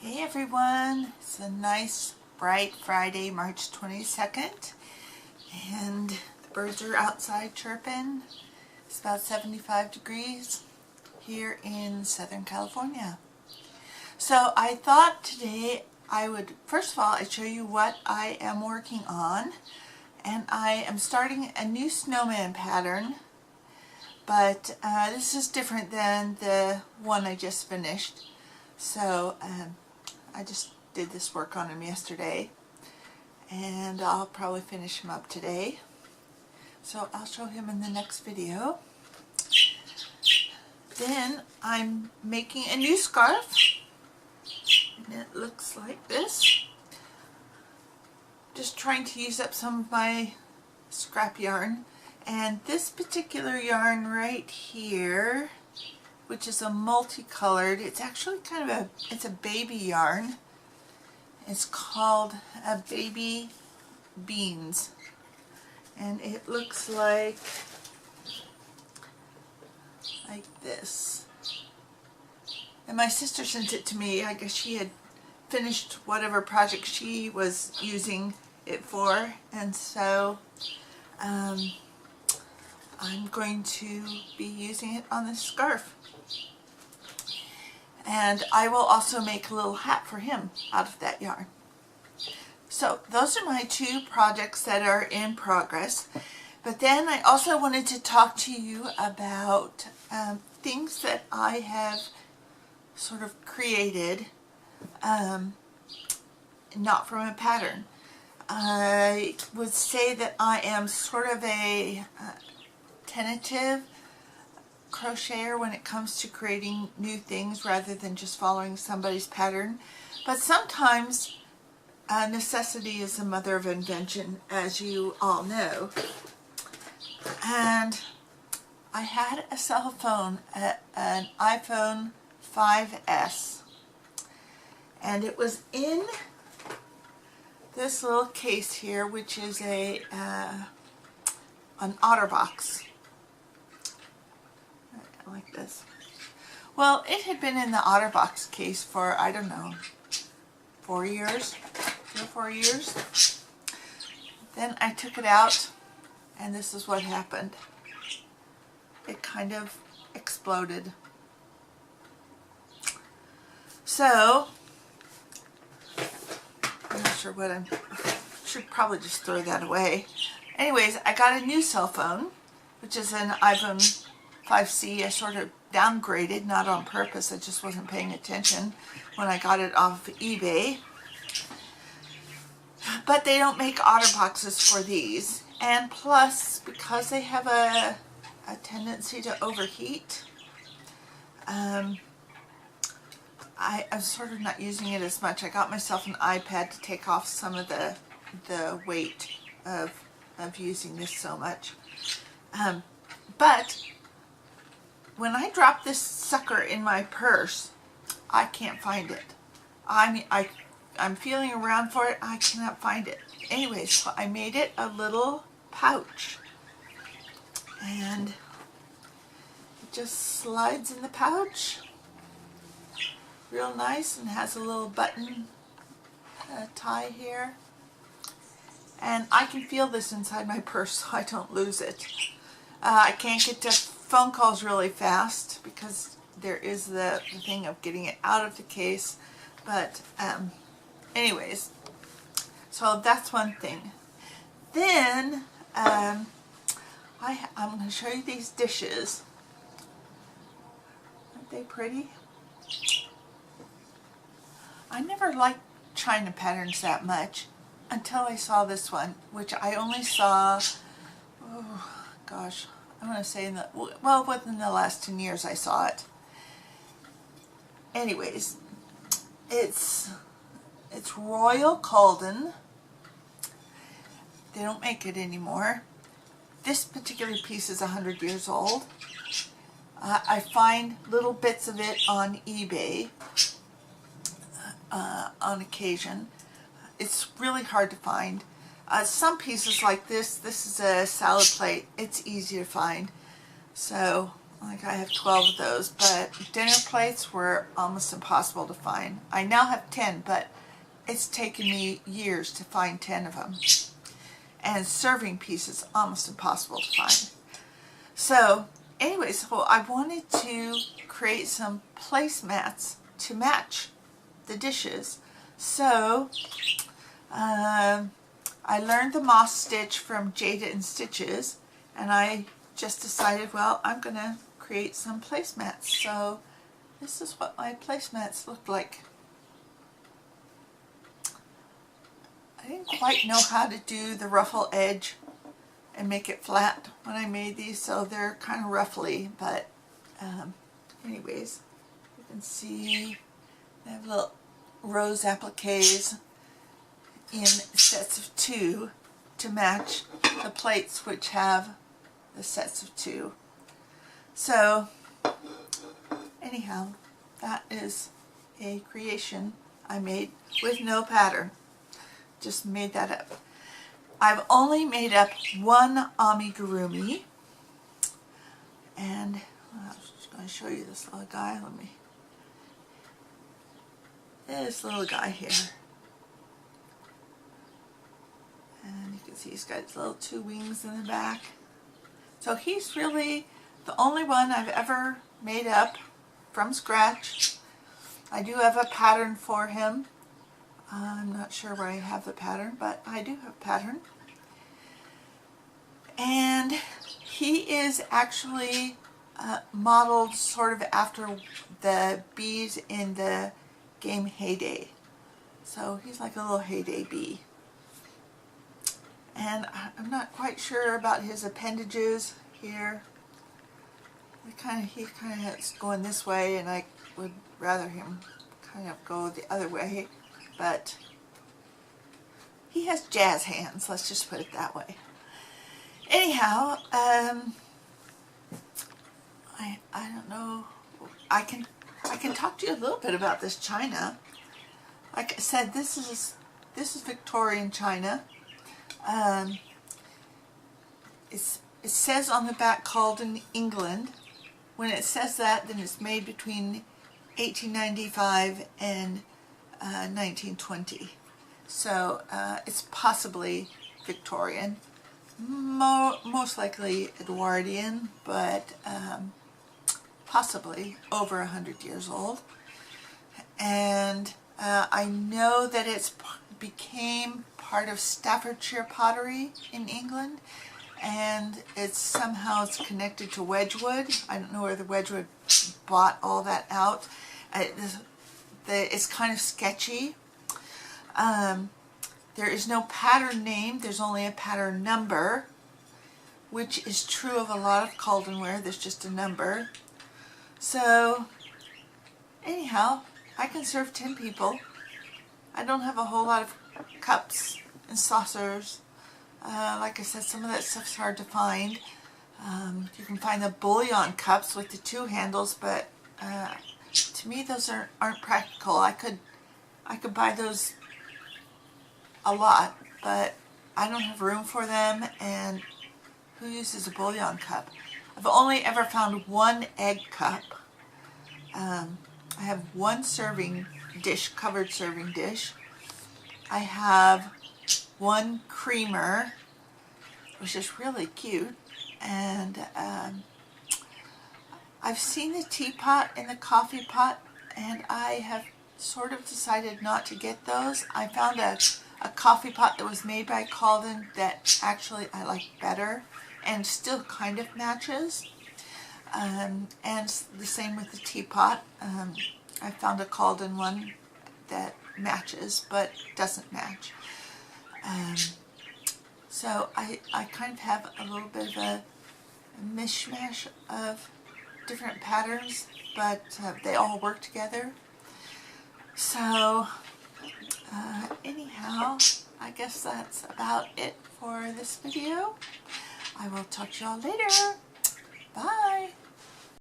Hey everyone, it's a nice bright Friday, March 22nd, and the birds are outside chirping. It's about 75 degrees here in Southern California. So I thought today I would, first of all, I'd show you what I am working on, and I am starting a new snowman pattern, but this is different than the one I just finished. So I just did this work on him yesterday, and I'll probably finish him up today. So I'll show him in the next video. Then I'm making a new scarf, and it looks like this. Just trying to use up some of my scrap yarn, and this particular yarn right here, which is a multicolored, it's actually kind of it's a baby yarn. It's called a baby beans, and it looks like this. And my sister sent it to me. I guess she had finished whatever project she was using it for, and so I'm going to be using it on this scarf. And I will also make a little hat for him out of that yarn. So those are my two projects that are in progress. But then I also wanted to talk to you about things that I have sort of created, not from a pattern. I would say that I am sort of a tentative crocheter when it comes to creating new things rather than just following somebody's pattern. But sometimes necessity is the mother of invention, as you all know. And I had a cell phone, an iPhone 5S, and it was in this little case here, which is an OtterBox. Like this. Well, it had been in the OtterBox case for, I don't know, 4 years, 3 or 4 years. Then I took it out, and this is what happened. It kind of exploded. So, I'm not sure what should probably just throw that away. Anyways, I got a new cell phone, which is an iPhone 5C. I sort of downgraded, not on purpose. I just wasn't paying attention when I got it off eBay. But they don't make OtterBoxes for these. And plus, because they have a tendency to overheat, I'm sort of not using it as much. I got myself an iPad to take off some of the weight of using this so much. But when I drop this sucker in my purse, I can't find it. I mean, I'm feeling around for it. I cannot find it. Anyway, so I made it a little pouch. And it just slides in the pouch. Real nice, and has a little button tie here. And I can feel this inside my purse so I don't lose it. I can't get to phone calls really fast because there is the thing of getting it out of the case. But anyways, so that's one thing. Then I'm going to show you these dishes. Aren't they pretty? I never liked China patterns that much until I saw this one, which I only saw, oh gosh, I want to say within the last 10 years I saw it. Anyways, it's Royal Calden. They don't make it anymore. This particular piece is 100 years old. I find little bits of it on eBay on occasion. It's really hard to find. Some pieces like this is a salad plate. It's easy to find. So Like I have 12 of those, but dinner plates were almost impossible to find. I now have 10, but it's taken me years to find 10 of them. And serving pieces, almost impossible to find. So anyways, so I wanted to create some placemats to match the dishes. So I learned the moss stitch from Jada and Stitches, and I just decided, well, I'm going to create some placemats. So this is what my placemats look like. I didn't quite know how to do the ruffle edge and make it flat when I made these, so they're kind of ruffly, but anyways, you can see they have little rose appliques in sets of 2 to match the plates, which have the sets of 2. So anyhow, that is a creation I made with no pattern. Just made that up. I've only made up one amigurumi, and I was just going to show you this little guy. This little guy here, and you can see he's got his little 2 wings in the back. So he's really the only one I've ever made up from scratch. I do have a pattern for him. I'm not sure where I have the pattern, but I do have a pattern. And he is actually modeled sort of after the bees in the game Heyday. So he's like a little Heyday bee. And I'm not quite sure about his appendages here. He kind of is going this way, and I would rather him kind of go the other way. But he has jazz hands, let's just put it that way. Anyhow, I don't know. I can talk to you a little bit about this china. Like I said, this is Victorian China. It says on the back called in England. When it says that, then it's made between 1895 and 1920. So it's possibly Victorian, most likely Edwardian, but possibly over 100 years old. And I know that it's became part of Staffordshire pottery in England, and it's somehow connected to Wedgwood. I don't know where the Wedgwood bought all that out. It's kind of sketchy. There is no pattern name, there's only a pattern number, which is true of a lot of Caldenware. There's just a number. So anyhow, I can serve 10 people. I don't have a whole lot of cups and saucers. Like I said, some of that stuff's hard to find. You can find the bouillon cups with the 2 handles, but to me those aren't practical. I could buy those a lot, but I don't have room for them, and who uses a bouillon cup? I've only ever found 1 egg cup. I have 1 serving dish, covered serving dish. I have 1 creamer, which is really cute, and I've seen the teapot and the coffee pot, and I have sort of decided not to get those. I found a coffee pot that was made by Calden that actually I like better and still kind of matches. And the same with the teapot. I found a Calden one that matches but doesn't match. So I kind of have a little bit of a mishmash of different patterns, but they all work together. So anyhow, I guess that's about it for this video. I will talk to y'all later. Bye.